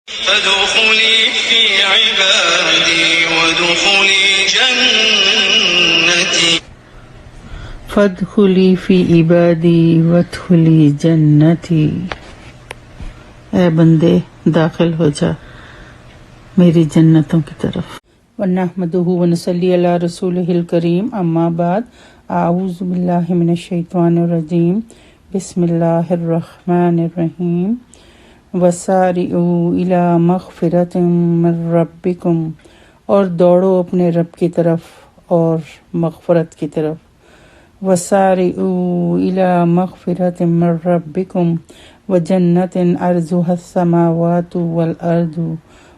فادخلی فی عبادی وادخلی جنتی فادخلی فی عبادی وادخلی جنتی، اے بندے داخل ہو جا میری جنتوں کی طرف۔ وَنَحْمَدُهُ وَنُصَلِّي عَلَىٰ رَسُولِهِ الْكَرِيمِ، اما بعد، اعوذ باللہ من الشیطان الرجیم، بسم اللہ الرحمن الرحیم۔ وَسَارِعُوا إِلَىٰ مَغْفِرَةٍ مِّن رَّبِّكُمْ، اور دوڑو اپنے رب کی طرف اور مغفرت کی طرف۔ وَسَارِعُوا إِلَىٰ مَغْفِرَةٍ مِّن رَّبِّكُمْ وَجَنَّةٍ عَرْضُهَا السَّمَاوَاتُ وَالْأَرْضُ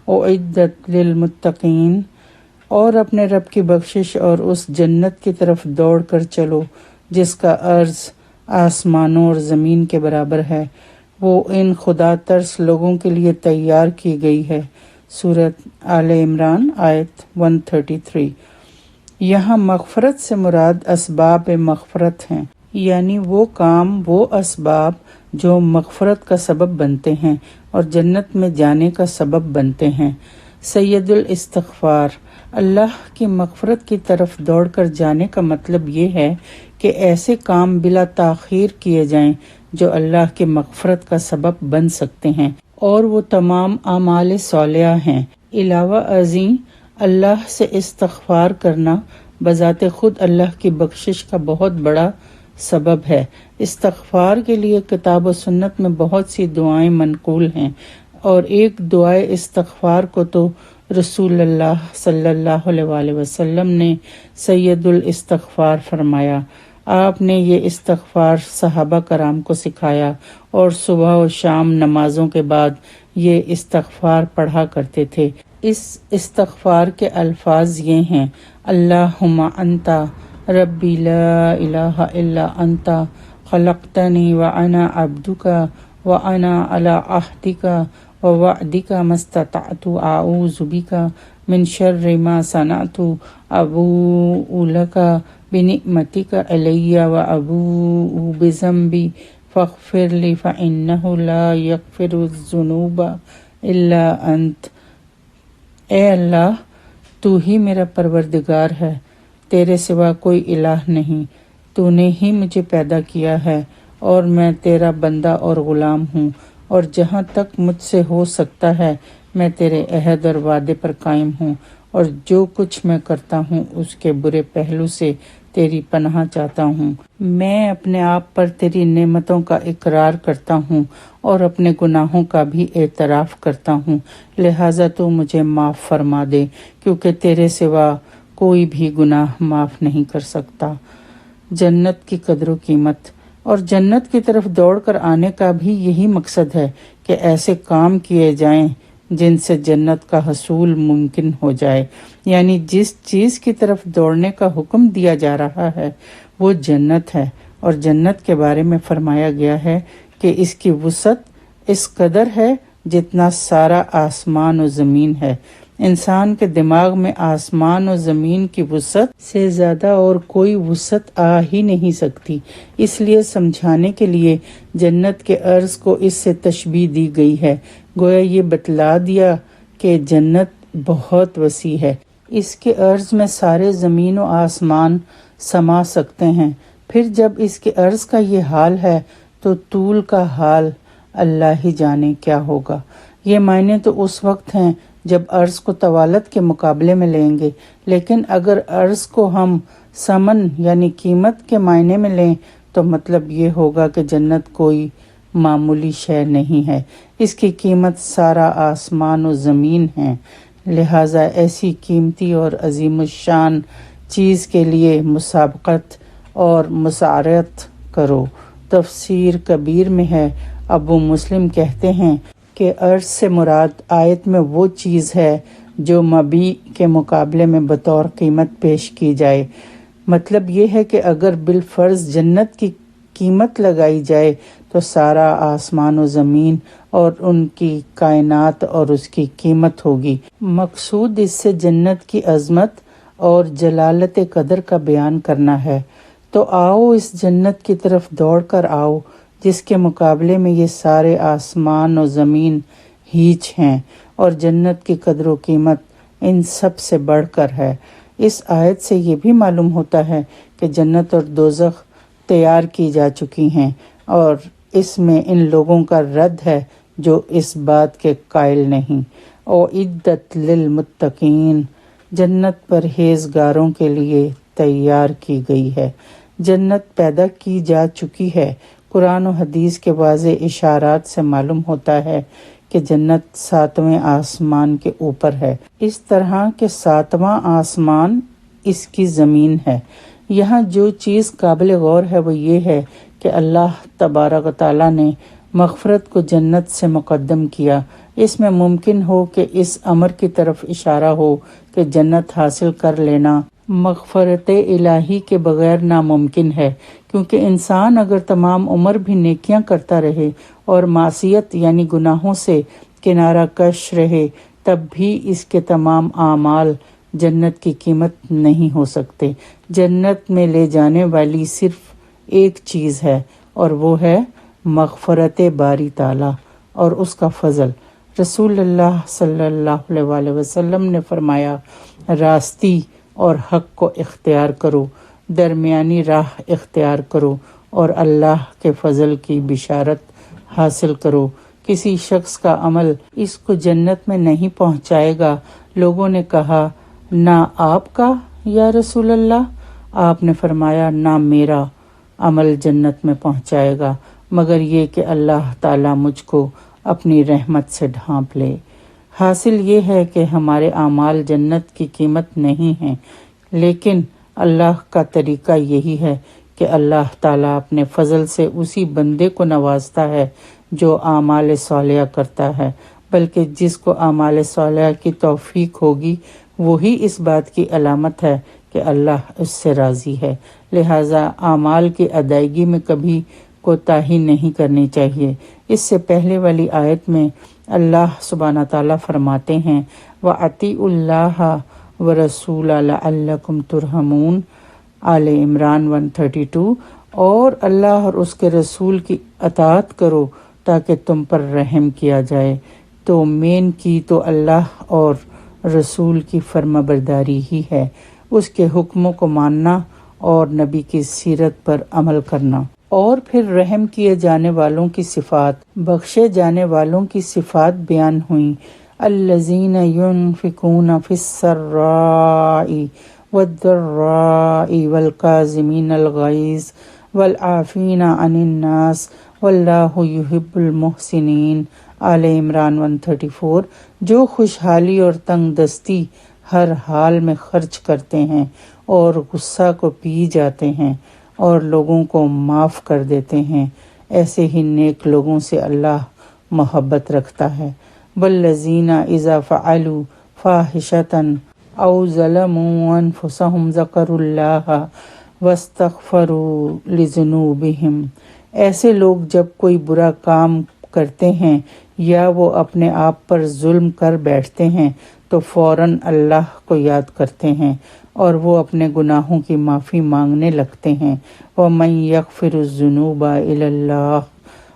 أُعِدَّتْ لِلْمُتَّقِينَ، اور اپنے رب کی بخشش اور اس جنت کی طرف دوڑ کر چلو جس کا عرض آسمانوں اور زمین کے برابر ہے، وہ ان خدا ترس لوگوں کے لیے تیار کی گئی ہے۔ سورۃ آل عمران آیت 133۔ یہاں مغفرت سے مراد اسباب مغفرت ہیں، یعنی وہ کام، وہ اسباب جو مغفرت کا سبب بنتے ہیں اور جنت میں جانے کا سبب بنتے ہیں۔ سید الاستغفار، اللہ کی مغفرت کی طرف دوڑ کر جانے کا مطلب یہ ہے کہ ایسے کام بلا تاخیر کیے جائیں جو اللہ کی مغفرت کا سبب بن سکتے ہیں، اور وہ تمام اعمال صالحہ ہیں۔ علاوہ ازیں اللہ سے استغفار کرنا بذات خود اللہ کی بخشش کا بہت بڑا سبب ہے۔ استغفار کے لیے کتاب و سنت میں بہت سی دعائیں منقول ہیں، اور ایک دعائے استغفار کو تو رسول اللہ صلی اللہ علیہ وآلہ وسلم نے سید الاستغفار فرمایا۔ آپ نے یہ استغفار صحابہ کرام کو سکھایا اور صبح و شام نمازوں کے بعد یہ استغفار پڑھا کرتے تھے۔ اس استغفار کے الفاظ یہ ہیں: اللہم انت ربی لا الہ الا انت خلقتنی وانا عبدک وانا علی عہدک ووعدک ما استطعت اعوذ بک من شر ما صنعت ابوء لک بنعمتک علی وابوء بذنبی فاغفر لی فانہ لا یغفر الذنوب الا انت۔ اے اللہ، تو ہی میرا پروردگار ہے، تیرے سوا کوئی الہ نہیں، تو نے ہی مجھے پیدا کیا ہے اور میں تیرا بندہ اور غلام ہوں، اور جہاں تک مجھ سے ہو سکتا ہے میں تیرے عہد اور وعدے پر قائم ہوں، اور جو کچھ میں کرتا ہوں اس کے برے پہلو سے تیری پناہ چاہتا ہوں۔ میں اپنے آپ پر تیری نعمتوں کا اقرار کرتا ہوں اور اپنے گناہوں کا بھی اعتراف کرتا ہوں، لہٰذا تو مجھے معاف فرما دے، کیونکہ تیرے سوا کوئی بھی گناہ معاف نہیں کر سکتا۔ جنت کی قدر و قیمت، اور جنت کی طرف دوڑ کر آنے کا بھی یہی مقصد ہے کہ ایسے کام کیے جائیں جن سے جنت کا حصول ممکن ہو جائے، یعنی جس چیز کی طرف دوڑنے کا حکم دیا جا رہا ہے وہ جنت ہے، اور جنت کے بارے میں فرمایا گیا ہے کہ اس کی وسعت اس قدر ہے جتنا سارا آسمان و زمین ہے۔ انسان کے دماغ میں آسمان و زمین کی وسعت سے زیادہ اور کوئی وسعت آ ہی نہیں سکتی، اس لیے سمجھانے کے لیے جنت کے عرض کو اس سے تشبیہ دی گئی ہے، گویا یہ بتلا دیا کہ جنت بہت وسیع ہے، اس کے عرض میں سارے زمین و آسمان سما سکتے ہیں۔ پھر جب اس کے عرض کا یہ حال ہے تو طول کا حال اللہ ہی جانے کیا ہوگا۔ یہ معنی تو اس وقت ہیں جب عرض کو طوالت کے مقابلے میں لیں گے، لیکن اگر عرض کو ہم ثمن یعنی قیمت کے معنی میں لیں تو مطلب یہ ہوگا کہ جنت کوئی معمولی شے نہیں ہے، اس کی قیمت سارا آسمان و زمین ہے، لہٰذا ایسی قیمتی اور عظیم الشان چیز کے لیے مسابقت اور مسارعت کرو۔ تفسیر کبیر میں ہے، ابو مسلم کہتے ہیں کہ عرض سے مراد آیت میں وہ چیز ہے جو مبیع کے مقابلے میں بطور قیمت پیش کی جائے۔ مطلب یہ ہے کہ اگر بالفرض جنت کی قیمت لگائی جائے تو سارا آسمان و زمین اور ان کی کائنات اور اس کی قیمت ہوگی۔ مقصود اس سے جنت کی عظمت اور جلالت قدر کا بیان کرنا ہے۔ تو آؤ اس جنت کی طرف دوڑ کر آؤ جس کے مقابلے میں یہ سارے آسمان و زمین ہیچ ہیں، اور جنت کی قدر و قیمت ان سب سے بڑھ کر ہے۔ اس آیت سے یہ بھی معلوم ہوتا ہے کہ جنت اور دوزخ تیار کی جا چکی ہیں، اور اس میں ان لوگوں کا رد ہے جو اس بات کے قائل نہیں۔ اعدت للمتقین، جنت پرہیزگاروں کے لیے تیار کی گئی ہے۔ جنت پیدا کی جا چکی ہے۔ قرآن و حدیث کے واضح اشارات سے معلوم ہوتا ہے کہ جنت 7ویں آسمان کے اوپر ہے، اس طرح کہ 7واں آسمان اس کی زمین ہے۔ یہاں جو چیز قابل غور ہے وہ یہ ہے کہ اللہ تبارک و تعالیٰ نے مغفرت کو جنت سے مقدم کیا۔ اس میں ممکن ہو کہ اس امر کی طرف اشارہ ہو کہ جنت حاصل کر لینا مغفرت الہی کے بغیر ناممکن ہے، کیونکہ انسان اگر تمام عمر بھی نیکیاں کرتا رہے اور معصیت یعنی گناہوں سے کنارہ کش رہے، تب بھی اس کے تمام اعمال جنت کی قیمت نہیں ہو سکتے۔ جنت میں لے جانے والی صرف ایک چیز ہے، اور وہ ہے مغفرت باری تعالیٰ اور اس کا فضل۔ رسول اللہ صلی اللہ علیہ وسلم نے فرمایا، راستی اور حق کو اختیار کرو، درمیانی راہ اختیار کرو، اور اللہ کے فضل کی بشارت حاصل کرو۔ کسی شخص کا عمل اس کو جنت میں نہیں پہنچائے گا۔ لوگوں نے کہا، نہ آپ کا یا رسول اللہ؟ آپ نے فرمایا، نہ میرا عمل جنت میں پہنچائے گا، مگر یہ کہ اللہ تعالیٰ مجھ کو اپنی رحمت سے ڈھانپ لے۔ حاصل یہ ہے کہ ہمارے اعمال جنت کی قیمت نہیں ہیں، لیکن اللہ کا طریقہ یہی ہے کہ اللہ تعالیٰ اپنے فضل سے اسی بندے کو نوازتا ہے جو اعمال صالحہ کرتا ہے، بلکہ جس کو اعمال صالحہ کی توفیق ہوگی وہی اس بات کی علامت ہے کہ اللہ اس سے راضی ہے۔ لہٰذا اعمال کی ادائیگی میں کبھی کوتاہی نہیں کرنی چاہیے۔ اس سے پہلے والی آیت میں اللہ سبحانہ تعالیٰ فرماتے ہیں، وَأَطِیعُوا اللَّهَ وَرَسُولَهُ لَعَلَّکُمْ تُرْحَمُونَ، آل عمران 132، اور اللہ اور اس کے رسول کی اطاعت کرو تاکہ تم پر رحم کیا جائے۔ تو مین کی تو اللہ اور رسول کی فرما برداری ہی ہے، اس کے حکموں کو ماننا اور نبی کی سیرت پر عمل کرنا، اور پھر رحم کیے جانے والوں کی صفات، بخشے جانے والوں کی صفات بیان ہوئیں۔ الذین ينفقون فی السراء والضراء والکاظمین الغیظ والعافین عن الناس واللہ یحب المحسنین، آل عمران 134۔ جو خوشحالی اور تنگ دستی ہر حال میں خرچ کرتے ہیں اور غصہ کو پی جاتے ہیں اور لوگوں کو معاف کر دیتے ہیں، ایسے ہی نیک لوگوں سے اللہ محبت رکھتا ہے۔ والذین اذا فعلوا فاحشۃ او ظلموا انفسهم ذکروا اللہ واستغفروا لذنوبہم، ایسے لوگ جب کوئی برا کام کرتے ہیں یا وہ اپنے آپ پر ظلم کر بیٹھتے ہیں تو فوراً اللہ کو یاد کرتے ہیں اور وہ اپنے گناہوں کی معافی مانگنے لگتے ہیں۔ وَمَن يَغْفِرُ الذُّنُوبَ إِلَّا اللَّهُ،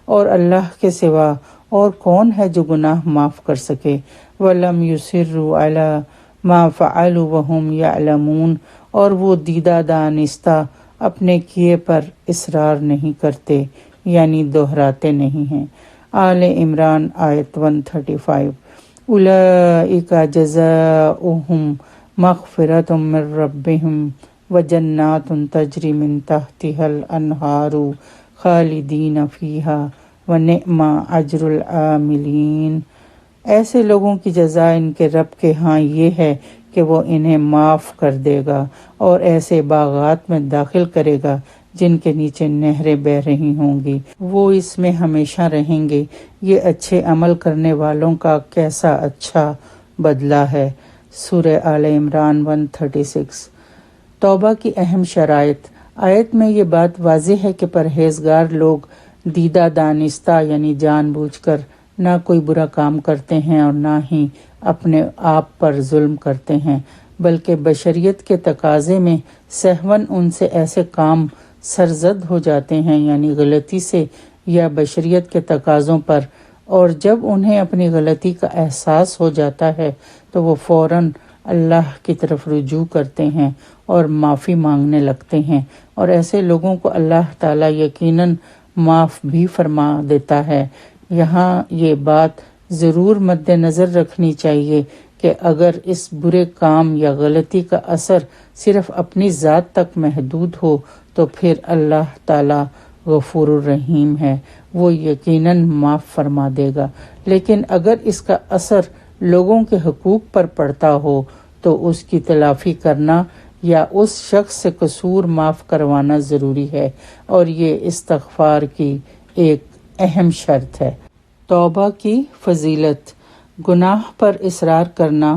اور اللہ کے سوا اور کون ہے جو گناہ معاف کر سکے۔ وَلَمْ يُصِرُّوا عَلَى مَا فَعَلُوا وَهُمْ يَعْلَمُونَ، اور وہ دیدہ دانستہ اپنے کیے پر اصرار نہیں کرتے، یعنی دہراتے نہیں ہیں۔ آل عمران آیت 135۔ اولئک جزاؤہم مغفرۃ من ربہم وجنات تجری من تحتہا الانہار خالدین فیہا ونعم اجر العاملین، ایسے لوگوں کی جزا ان کے رب کے ہاں یہ ہے کہ وہ انہیں معاف کر دے گا اور ایسے باغات میں داخل کرے گا جن کے نیچے نہریں بہہ رہی ہوں گی، وہ اس میں ہمیشہ رہیں گے۔ یہ اچھے عمل کرنے والوں کا کیسا اچھا بدلہ ہے۔ سورہ آل عمران 136۔ توبہ کی اہم شرائط۔ آیت میں یہ بات واضح ہے کہ پرہیزگار لوگ دیدہ دانستہ یعنی جان بوجھ کر نہ کوئی برا کام کرتے ہیں اور نہ ہی اپنے آپ پر ظلم کرتے ہیں، بلکہ بشریت کے تقاضے میں سہواً ان سے ایسے کام سرزد ہو جاتے ہیں، یعنی غلطی سے یا بشریت کے تقاضوں پر اور جب انہیں اپنی غلطی کا احساس ہو جاتا ہے تو وہ فوراً اللہ کی طرف رجوع کرتے ہیں اور معافی مانگنے لگتے ہیں، اور ایسے لوگوں کو اللہ تعالیٰ یقیناً معاف بھی فرما دیتا ہے۔ یہاں یہ بات ضرور مد نظر رکھنی چاہیے کہ اگر اس برے کام یا غلطی کا اثر صرف اپنی ذات تک محدود ہو تو پھر اللہ تعالیٰ غفور الرحیم ہے، وہ یقیناً معاف فرما دے گا، لیکن اگر اس کا اثر لوگوں کے حقوق پر پڑتا ہو تو اس کی تلافی کرنا یا اس شخص سے قصور معاف کروانا ضروری ہے، اور یہ استغفار کی ایک اہم شرط ہے۔ توبہ کی فضیلت: گناہ پر اصرار کرنا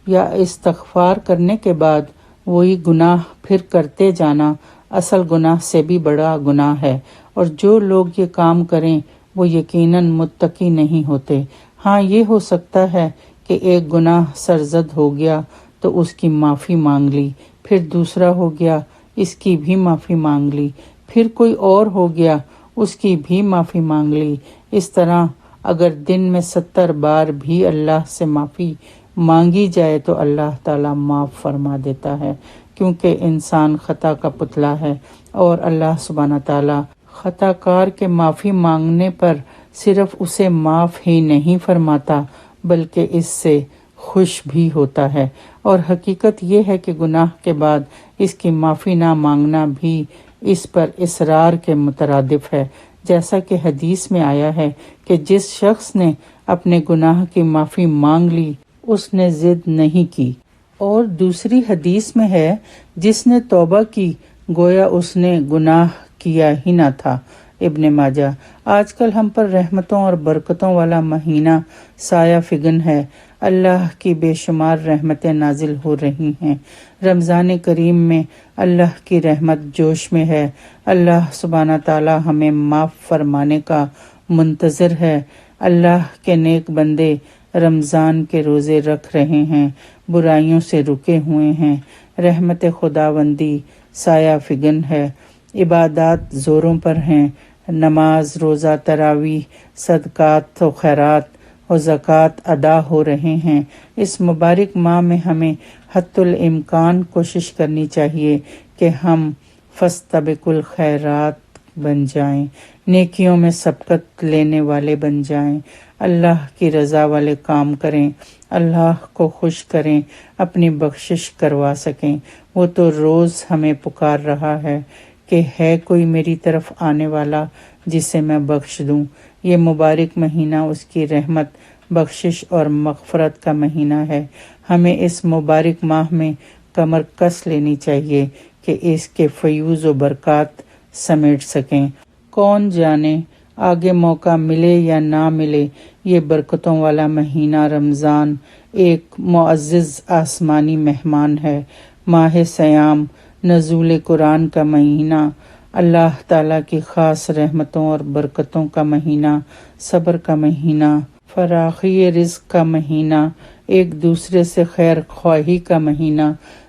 یا استغفار کرنے کے بعد وہی گناہ پھر کرتے جانا اصل گناہ سے بھی بڑا گناہ ہے، اور جو لوگ یہ کام کریں وہ یقیناً متقی نہیں ہوتے۔ ہاں، یہ ہو سکتا ہے کہ ایک گناہ سرزد ہو گیا تو اس کی معافی مانگ لی، پھر دوسرا ہو گیا، اس کی بھی معافی مانگ لی، پھر کوئی اور ہو گیا، اس کی بھی معافی مانگ لی۔ اس طرح اگر دن میں 70 بار بھی اللہ سے معافی مانگی جائے تو اللہ تعالیٰ معاف فرما دیتا ہے، کیونکہ انسان خطا کا پتلا ہے، اور اللہ سبحانہ تعالیٰ خطا کار کے معافی مانگنے پر صرف اسے معاف ہی نہیں فرماتا بلکہ اس سے خوش بھی ہوتا ہے۔ اور حقیقت یہ ہے کہ گناہ کے بعد اس کی معافی نہ مانگنا بھی اس پر اصرار کے مترادف ہے، جیسا کہ حدیث میں آیا ہے کہ جس شخص نے اپنے گناہ کی معافی مانگ لی اس نے ضد نہیں کی، اور دوسری حدیث میں ہے جس نے توبہ کی گویا اس نے گناہ کیا ہی نہ تھا۔ ابن ماجہ۔ آج کل ہم پر رحمتوں اور برکتوں والا مہینہ سایہ فگن ہے، اللہ کی بے شمار رحمتیں نازل ہو رہی ہیں۔ رمضان کریم میں اللہ کی رحمت جوش میں ہے، اللہ سبحانہ تعالی ہمیں معاف فرمانے کا منتظر ہے۔ اللہ کے نیک بندے رمضان کے روزے رکھ رہے ہیں، برائیوں سے رکے ہوئے ہیں، رحمت خداوندی سایہ فگن ہے، عبادات زوروں پر ہیں، نماز، روزہ، تراویح، صدقات و خیرات و زکوٰۃ ادا ہو رہے ہیں۔ اس مبارک ماہ میں ہمیں حتی الامکان کوشش کرنی چاہیے کہ ہم فاستبقوا الخیرات بن جائیں، نیکیوں میں سبقت لینے والے بن جائیں، اللہ کی رضا والے کام کریں، اللہ کو خوش کریں، اپنی بخشش کروا سکیں۔ وہ تو روز ہمیں پکار رہا ہے کہ ہے کوئی میری طرف آنے والا جسے میں بخش دوں۔ یہ مبارک مہینہ اس کی رحمت، بخشش اور مغفرت کا مہینہ ہے۔ ہمیں اس مبارک ماہ میں کمر کس لینی چاہیے کہ اس کے فیوز و برکات سمیٹ سکیں۔ کون جانے آگے موقع ملے یا نہ ملے، یہ برکتوں والا مہینہ رمضان ایک معزز آسمانی مہمان ہے۔ ماہ سیام، نزول قرآن کا مہینہ، اللہ تعالیٰ کی خاص رحمتوں اور برکتوں کا مہینہ، صبر کا مہینہ، فراخی رزق کا مہینہ، ایک دوسرے سے خیر خواہی کا مہینہ،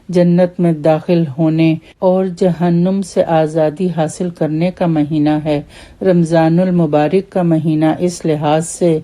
جنت میں داخل ہونے اور جہنم سے آزادی حاصل کرنے کا مہینہ ہے۔ رمضان المبارک کا مہینہ اس لحاظ سے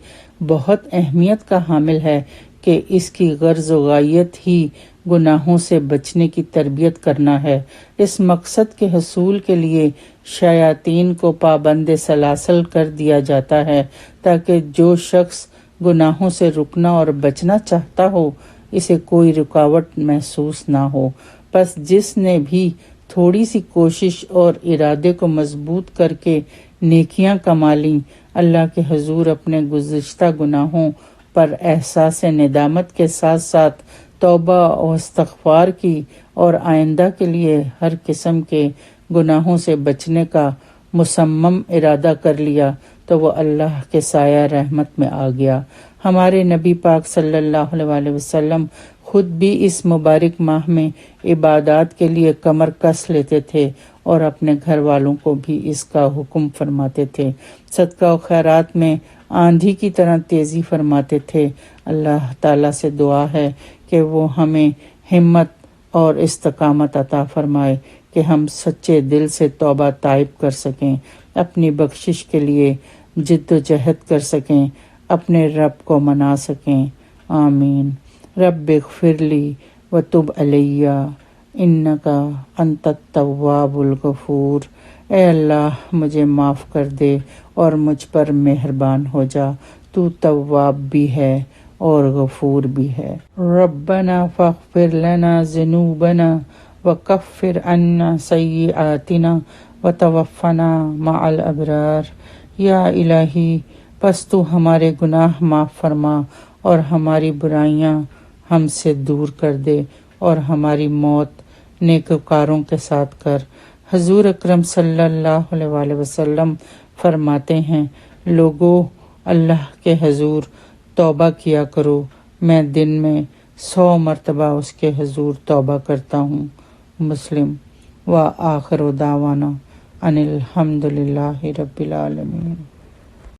بہت اہمیت کا حامل ہے کہ اس کی غرض و غایت ہی گناہوں سے بچنے کی تربیت کرنا ہے۔ اس مقصد کے حصول کے لیے شیاطین کو پابند سلاسل کر دیا جاتا ہے تاکہ جو شخص گناہوں سے رکنا اور بچنا چاہتا ہو اسے کوئی رکاوٹ محسوس نہ ہو۔ پس جس نے بھی تھوڑی سی کوشش اور ارادے کو مضبوط کر کے نیکیاں کما لیں، اللہ کے حضور اپنے گزشتہ گناہوں پر احساس ندامت کے ساتھ ساتھ توبہ و استغفار کی اور آئندہ کے لیے ہر قسم کے گناہوں سے بچنے کا مصمم ارادہ کر لیا تو وہ اللہ کے سایہ رحمت میں آ گیا۔ ہمارے نبی پاک صلی اللہ علیہ وسلم خود بھی اس مبارک ماہ میں عبادات کے لیے کمر کس لیتے تھے اور اپنے گھر والوں کو بھی اس کا حکم فرماتے تھے۔ صدقہ و خیرات میں آندھی کی طرح تیزی فرماتے تھے۔ اللہ تعالیٰ سے دعا ہے کہ وہ ہمیں ہمت اور استقامت عطا فرمائے کہ ہم سچے دل سے توبہ طائب کر سکیں، اپنی بخشش کے لیے جد و جہد کر سکیں، اپنے رب کو منا سکیں۔ آمین۔ رب اغفر لی وتب علیہ انکا انت التواب الغفور۔ اے اللہ مجھے معاف کر دے اور مجھ پر مہربان ہو جا، تو تواب بھی ہے اور غفور بھی ہے۔ ربنا فاغفر لنا ذنوبنا وکفر عنا سیئاتنا وتوفنا مع الابرار۔ یا الہی پس تو ہمارے گناہ معاف فرما اور ہماری برائیاں ہم سے دور کر دے اور ہماری موت نیکوکاروں کے ساتھ کر۔ حضور اکرم صلی اللہ علیہ وآلہ وسلم فرماتے ہیں، لوگو اللہ کے حضور توبہ کیا کرو، میں دن میں 100 مرتبہ اس کے حضور توبہ کرتا ہوں۔ مسلم۔ وآخر دعوانا ان الحمد للہ رب العالمین۔